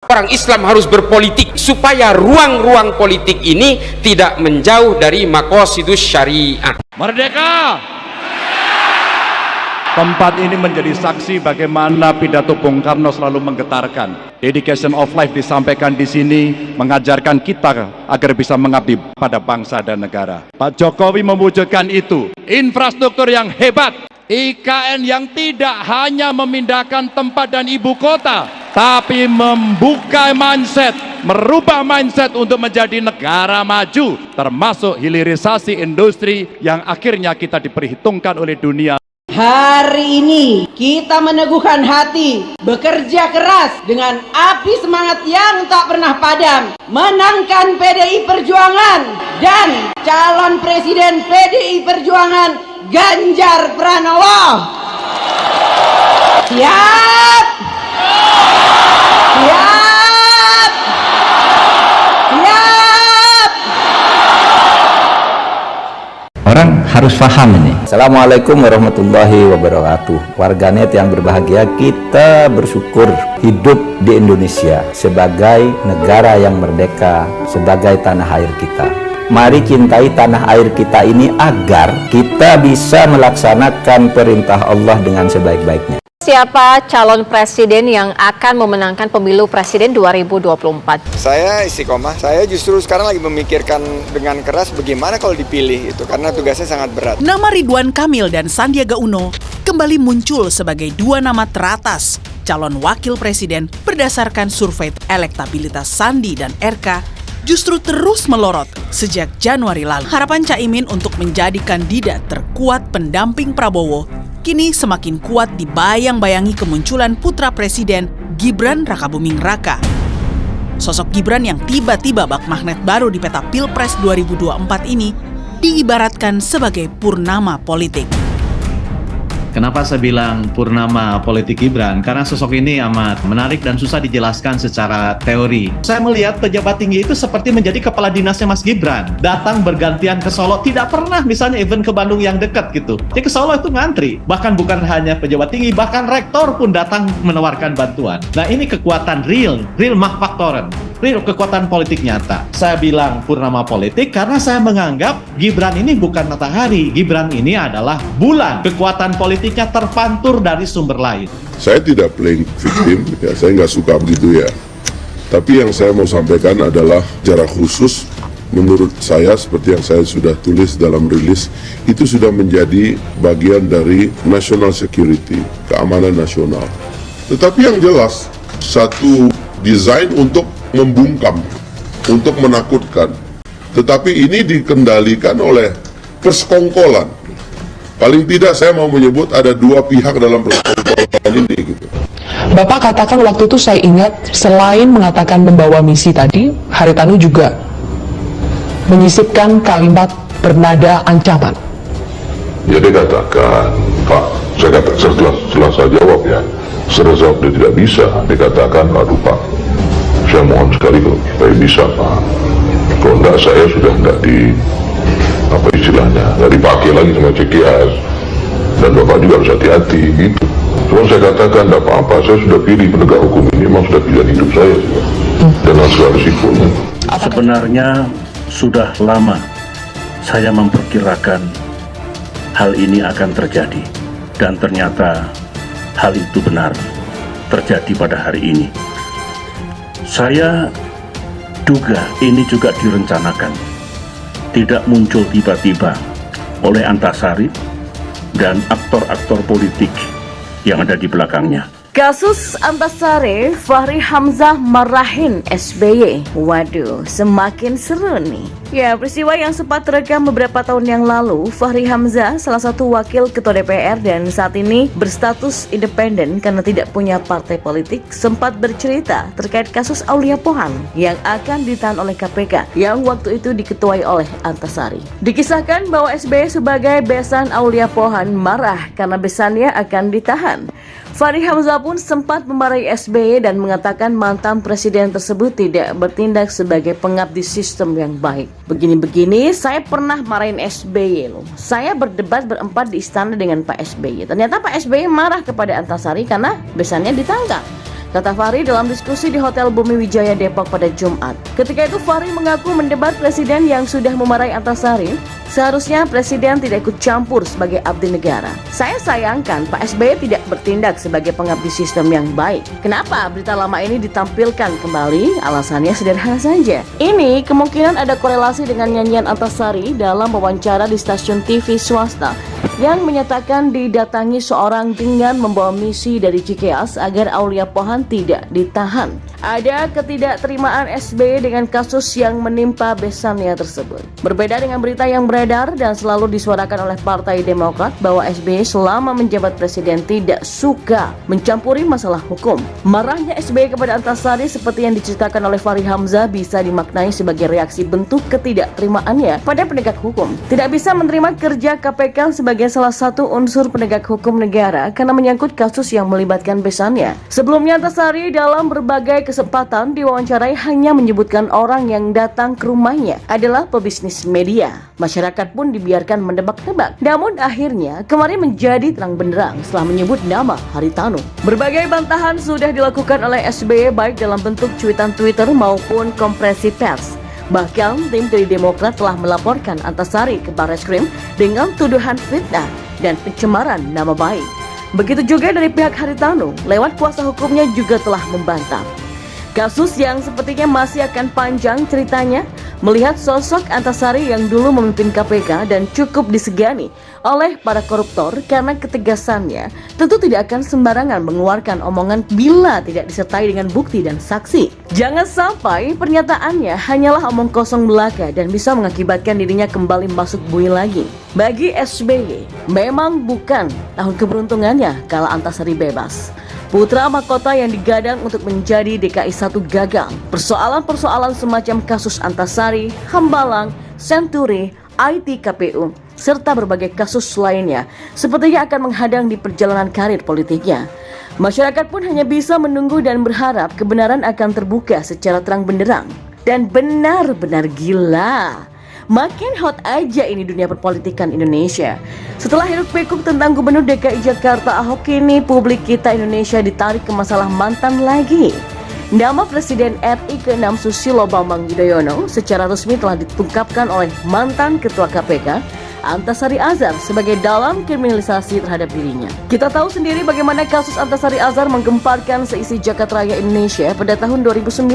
Orang Islam harus berpolitik supaya ruang-ruang politik ini tidak menjauh dari maqasidus syariah. Merdeka! Tempat ini menjadi saksi bagaimana pidato Bung Karno selalu menggetarkan. Dedication of life disampaikan di sini, mengajarkan kita agar bisa mengabdi pada bangsa dan negara. Pak Jokowi mewujudkan itu. Infrastruktur yang hebat, IKN yang tidak hanya memindahkan tempat dan ibu kota, tapi membuka mindset, merubah mindset untuk menjadi negara maju, termasuk hilirisasi industri yang akhirnya kita diperhitungkan oleh dunia. Hari ini kita meneguhkan hati, bekerja keras dengan api semangat yang tak pernah padam, menangkan PDI Perjuangan dan calon presiden PDI Perjuangan Ganjar Pranowo. Siap! Siap! Siap! Orang harus paham ini. Assalamualaikum warahmatullahi wabarakatuh. Warganet yang berbahagia, kita bersyukur hidup di Indonesia sebagai negara yang merdeka, sebagai tanah air kita. Mari cintai tanah air kita ini agar kita bisa melaksanakan perintah Allah dengan sebaik-baiknya. Siapa calon presiden yang akan memenangkan pemilu presiden 2024? Saya istiqomah, saya justru sekarang lagi memikirkan dengan keras bagaimana kalau dipilih itu, karena tugasnya sangat berat. Nama Ridwan Kamil dan Sandiaga Uno kembali muncul sebagai dua nama teratas calon wakil presiden berdasarkan survei elektabilitas Sandi dan RK justru terus melorot sejak Januari lalu. Harapan Caimin untuk menjadi kandidat terkuat pendamping Prabowo kini semakin kuat dibayang-bayangi kemunculan putra presiden Gibran Rakabuming Raka. Sosok Gibran yang tiba-tiba bak magnet baru di peta Pilpres 2024 ini diibaratkan sebagai purnama politik. Kenapa saya bilang purnama politik Gibran? Karena sosok ini amat menarik dan susah dijelaskan secara teori. Saya melihat pejabat tinggi itu seperti menjadi kepala dinasnya Mas Gibran. Datang bergantian ke Solo, tidak pernah misalnya even ke Bandung yang dekat gitu. Jadi ke Solo itu ngantri. Bahkan bukan hanya pejabat tinggi, bahkan rektor pun datang menawarkan bantuan. Nah ini kekuatan real Machtfaktoren. Real kekuatan politik nyata. Saya bilang purnama politik karena saya menganggap Gibran ini bukan matahari. Gibran ini adalah bulan. Kekuatan politiknya terpantur dari sumber lain. Saya tidak playing victim, ya saya nggak suka begitu ya. Tapi yang saya mau sampaikan adalah secara khusus, menurut saya seperti yang saya sudah tulis dalam rilis, itu sudah menjadi bagian dari national security, keamanan nasional. Tetapi yang jelas, satu desain untuk membungkam, untuk menakutkan. Tetapi ini dikendalikan oleh persekongkolan. Paling tidak saya mau menyebut ada dua pihak dalam persekongkolan ini. Gitu. Bapak katakan waktu itu saya ingat selain mengatakan membawa misi tadi, Haritanu juga menyisipkan kalimat bernada ancaman. Ya dia katakan, Pak, saya kata setelah saya jawab ya, setelah jawab dia tidak bisa, dia katakan, aduh Pak, saya mohon sekali kalau supaya bisa Pak. Kalau enggak saya sudah enggak di apa istilahnya, enggak dipakai lagi sama CKS. Dan Bapak juga harus hati-hati gitu. Cuma saya katakan enggak apa-apa, saya sudah pilih penegak hukum ini, memang sudah pilihan hidup saya juga. Dan harus risikonya. Sebenarnya sudah lama saya memperkirakan hal ini akan terjadi. Dan ternyata hal itu benar terjadi pada hari ini. Saya duga ini juga direncanakan, tidak muncul tiba-tiba oleh Antasari dan aktor-aktor politik yang ada di belakangnya. Kasus Antasari, Fahri Hamzah marahin SBY. Waduh, semakin seru nih. Ya, peristiwa yang sempat terekam beberapa tahun yang lalu, Fahri Hamzah, salah satu wakil ketua DPR dan saat ini berstatus independen karena tidak punya partai politik, sempat bercerita terkait kasus Aulia Pohan yang akan ditahan oleh KPK yang waktu itu diketuai oleh Antasari. Dikisahkan bahwa SBY sebagai besan Aulia Pohan marah karena besannya akan ditahan. Fahri Hamzah pun sempat memarahi SBY dan mengatakan mantan presiden tersebut tidak bertindak sebagai pengabdi sistem yang baik. Begini-begini, saya pernah marahin SBY loh. Saya berdebat berempat di istana dengan Pak SBY. Ternyata Pak SBY marah kepada Antasari karena besannya ditangkap. kata Fahri dalam diskusi di Hotel Bumi Wijaya Depok pada Jumat. Ketika itu Fahri mengaku mendebat presiden yang sudah memarahi Antasari. Seharusnya presiden tidak ikut campur sebagai abdi negara. Saya sayangkan Pak SBY tidak bertindak sebagai pengabdi sistem yang baik. Kenapa berita lama ini ditampilkan kembali? Alasannya sederhana saja. Ini kemungkinan ada korelasi dengan nyanyian Antasari dalam wawancara di stasiun TV swasta yang menyatakan didatangi seorang dengan membawa misi dari Cikeas agar Aulia Pohan tidak ditahan. Ada ketidakterimaan SBY dengan kasus yang menimpa besannya tersebut. Berbeda dengan berita yang beredar dan selalu disuarakan oleh Partai Demokrat bahwa SBY selama menjabat presiden tidak suka mencampuri masalah hukum. Marahnya SBY kepada Antasari seperti yang diceritakan oleh Fahri Hamzah bisa dimaknai sebagai reaksi bentuk ketidakterimaannya pada penegak hukum. Tidak bisa menerima kerja KPK sebagai salah satu unsur penegak hukum negara karena menyangkut kasus yang melibatkan besannya. Sebelumnya Antasari dalam berbagai kesempatan diwawancarai hanya menyebutkan orang yang datang ke rumahnya adalah pebisnis media. Masyarakat pun dibiarkan menebak-nebak. Namun akhirnya kemarin menjadi terang benderang setelah menyebut nama Haritanu. Berbagai bantahan sudah dilakukan oleh SBY baik dalam bentuk cuitan Twitter maupun kompresi pers. Bahkan tim dari Demokrat telah melaporkan Antasari ke Barreskrim dengan tuduhan fitnah dan pencemaran nama baik. Begitu juga dari pihak Haritanu, lewat kuasa hukumnya juga telah membantah. Kasus yang sepertinya masih akan panjang ceritanya, melihat sosok Antasari yang dulu memimpin KPK dan cukup disegani oleh para koruptor karena ketegasannya tentu tidak akan sembarangan mengeluarkan omongan bila tidak disertai dengan bukti dan saksi. Jangan sampai pernyataannya hanyalah omong kosong belaka dan bisa mengakibatkan dirinya kembali masuk bui lagi. Bagi SBY, memang bukan tahun keberuntungannya kala Antasari bebas. Putra mahkota yang digadang untuk menjadi DKI 1 gagal. Persoalan-persoalan semacam kasus Antasari, Hambalang, Senturi, IT KPU, serta berbagai kasus lainnya sepertinya akan menghadang di perjalanan karir politiknya. Masyarakat pun hanya bisa menunggu dan berharap kebenaran akan terbuka secara terang benderang. Dan benar-benar gila. Makin hot aja ini dunia perpolitikan Indonesia. Setelah hiruk pikuk tentang Gubernur DKI Jakarta Ahok, kini publik kita Indonesia ditarik ke masalah mantan lagi. Nama Presiden RI ke-6 Susilo Bambang Yudhoyono secara resmi telah ditungkapkan oleh mantan Ketua KPK Antasari Azhar sebagai dalam kriminalisasi terhadap dirinya. Kita tahu sendiri bagaimana kasus Antasari Azhar menggemparkan seisi jagat raya Indonesia pada tahun 2009.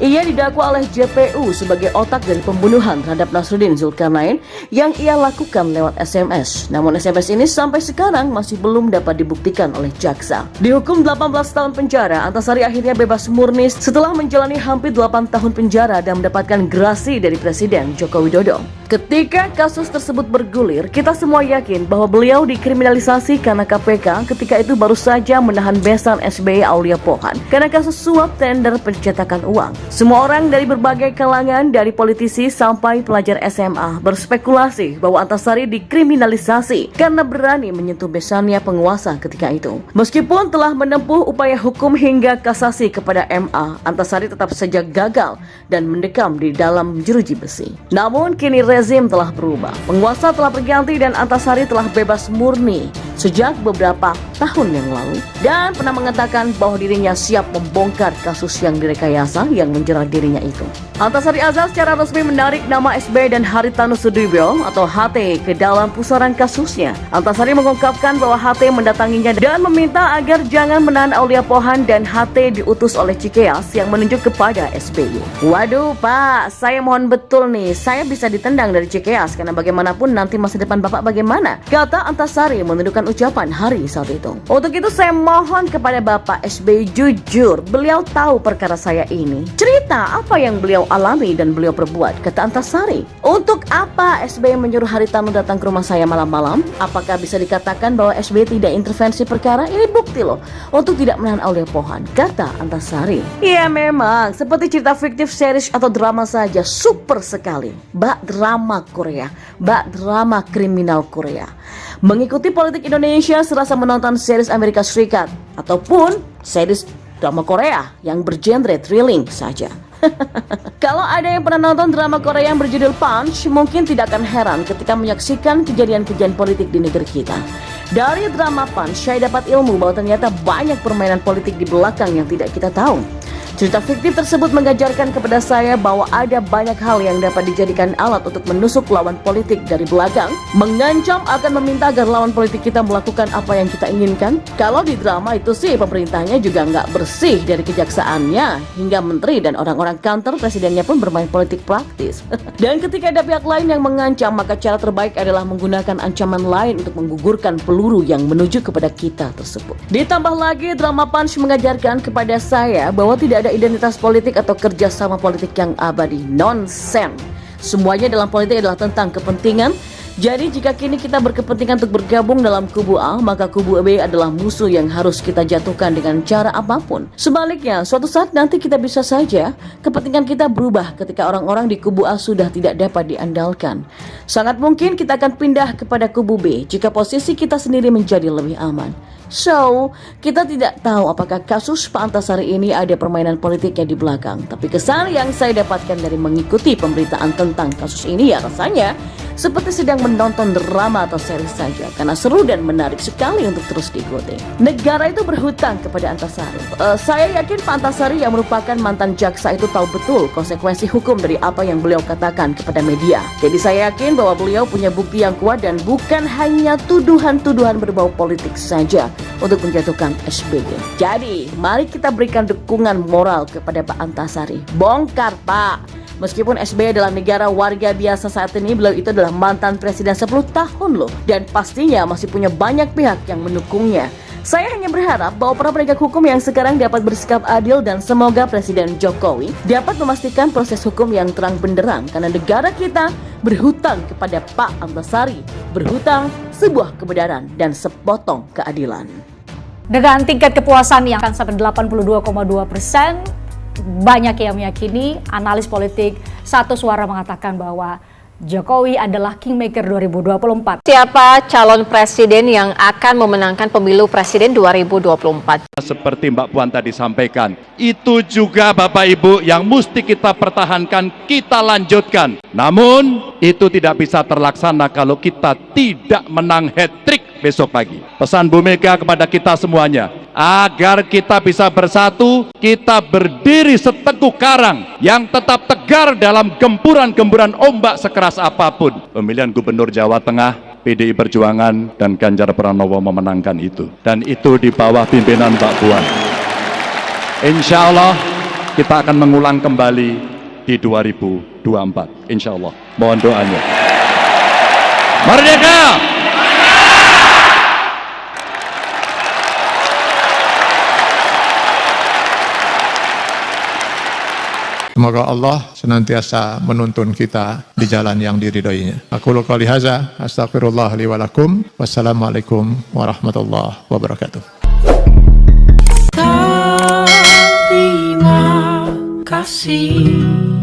Ia didakwa oleh JPU sebagai otak dari pembunuhan terhadap Nasruddin Zulkarnain yang ia lakukan lewat SMS. Namun SMS ini sampai sekarang masih belum dapat dibuktikan oleh jaksa. Dihukum 18 tahun penjara, Antasari akhirnya bebas murni setelah menjalani hampir 8 tahun penjara dan mendapatkan gerasi dari Presiden Joko Widodo. Ketika kasus tersebut bergulir, kita semua yakin bahwa beliau dikriminalisasi karena KPK ketika itu baru saja menahan besan SBY Aulia Pohan karena kasus suap tender pencetakan uang. Semua orang dari berbagai kalangan, dari politisi sampai pelajar SMA, berspekulasi bahwa Antasari dikriminalisasi karena berani menyentuh besannya penguasa ketika itu. Meskipun telah menempuh upaya hukum hingga kasasi kepada MA, Antasari tetap saja gagal dan mendekam di dalam jeruji besi. Namun kini rezim telah berubah. Penguasa telah berganti dan Antasari telah bebas murni sejak beberapa tahun yang lalu dan pernah mengatakan bahwa dirinya siap membongkar kasus yang direkayasa yang menjerat dirinya itu. Antasari Azhar secara resmi menarik nama SBY dan Haritanu Sudibyo atau HT ke dalam pusaran kasusnya. Antasari mengungkapkan bahwa HT mendatanginya dan meminta agar jangan menahan Aulia Pohan dan HT diutus oleh Cikeas yang menunjuk kepada SBY. Waduh Pak, saya mohon betul nih, saya bisa ditendang dari Cikeas karena bagaimanapun nanti masa depan Bapak bagaimana? Kata Antasari menundukkan ucapan hari saat itu. Untuk itu saya mohon kepada Bapak SBY jujur, beliau tahu perkara saya ini. Cerita apa yang beliau alami dan beliau perbuat, kata Antasari. Untuk apa SBY menyuruh Haritanu datang ke rumah saya malam-malam? Apakah bisa dikatakan bahwa SBY tidak intervensi perkara? Ini bukti loh untuk tidak menahan Aulia Pohan, kata Antasari. Ya memang, seperti cerita fiktif series atau drama saja, super sekali. Bak drama Korea, bak drama kriminal Korea. Mengikuti politik Indonesia serasa menonton series Amerika Serikat ataupun series drama Korea yang bergenre thrilling saja. Kalau ada yang pernah nonton drama Korea yang berjudul Punch, mungkin tidak akan heran ketika menyaksikan kejadian-kejadian politik di negeri kita. Dari drama Punch, saya dapat ilmu bahwa ternyata banyak permainan politik di belakang yang tidak kita tahu. Cerita fiktif tersebut mengajarkan kepada saya bahwa ada banyak hal yang dapat dijadikan alat untuk menusuk lawan politik dari belakang, mengancam akan meminta agar lawan politik kita melakukan apa yang kita inginkan. Kalau di drama itu sih pemerintahnya juga nggak bersih dari kejaksaannya, hingga menteri dan orang-orang kantor presidennya pun bermain politik praktis. Dan ketika ada pihak lain yang mengancam, maka cara terbaik adalah menggunakan ancaman lain untuk menggugurkan peluru yang menuju kepada kita tersebut. Ditambah lagi, drama Punch mengajarkan kepada saya bahwa tidak ada identitas politik atau kerjasama politik yang abadi. Nonsen. Semuanya dalam politik adalah tentang kepentingan. Jadi jika kini kita berkepentingan untuk bergabung dalam kubu A, maka kubu B adalah musuh yang harus kita jatuhkan dengan cara apapun. Sebaliknya, suatu saat nanti kita bisa saja kepentingan kita berubah ketika orang-orang di kubu A sudah tidak dapat diandalkan. Sangat mungkin kita akan pindah kepada kubu B jika posisi kita sendiri menjadi lebih aman. So, kita tidak tahu apakah kasus Pak Antasari ini ada permainan politiknya di belakang. Tapi kesan yang saya dapatkan dari mengikuti pemberitaan tentang kasus ini ya rasanya seperti sedang menonton drama atau series saja, karena seru dan menarik sekali untuk terus diikuti. Negara itu berhutang kepada Antasari. Saya yakin Pak Antasari yang merupakan mantan jaksa itu tahu betul konsekuensi hukum dari apa yang beliau katakan kepada media. Jadi saya yakin bahwa beliau punya bukti yang kuat dan bukan hanya tuduhan-tuduhan berbau politik saja untuk menjatuhkan SBY. Jadi, mari kita berikan dukungan moral kepada Pak Antasari. Bongkar, Pak! Meskipun SBY adalah negara warga biasa saat ini, beliau itu adalah mantan presiden 10 tahun loh. Dan pastinya masih punya banyak pihak yang mendukungnya. Saya hanya berharap bahwa para penegak hukum yang sekarang dapat bersikap adil dan semoga Presiden Jokowi dapat memastikan proses hukum yang terang benderang. Karena negara kita berhutang kepada Pak Antasari, berhutang sebuah kebenaran dan sepotong keadilan. Dengan tingkat kepuasan yang akan sampai 82,2%, banyak yang meyakini, analis politik satu suara mengatakan bahwa Jokowi adalah Kingmaker 2024. Siapa calon presiden yang akan memenangkan pemilu presiden 2024? Seperti Mbak Puan tadi sampaikan, itu juga Bapak Ibu yang mesti kita pertahankan, kita lanjutkan. Namun itu tidak bisa terlaksana kalau kita tidak menang hat-trick besok pagi. Pesan Bu Mega kepada kita semuanya, agar kita bisa bersatu, kita berdiri seteguh karang yang tetap tegar dalam gempuran-gempuran ombak sekeras apapun. Pemilihan Gubernur Jawa Tengah, PDI Perjuangan dan Ganjar Pranowo memenangkan itu. Dan itu di bawah pimpinan Mbak Puan. Insya Allah kita akan mengulang kembali di 2024. Insya Allah. Mohon doanya. Merdeka! Semoga Allah senantiasa menuntun kita di jalan yang diridhoinya. Aku qouli hadza, astaghfirullah li wa lakum. Wassalamualaikum warahmatullahi wabarakatuh. Terima kasih.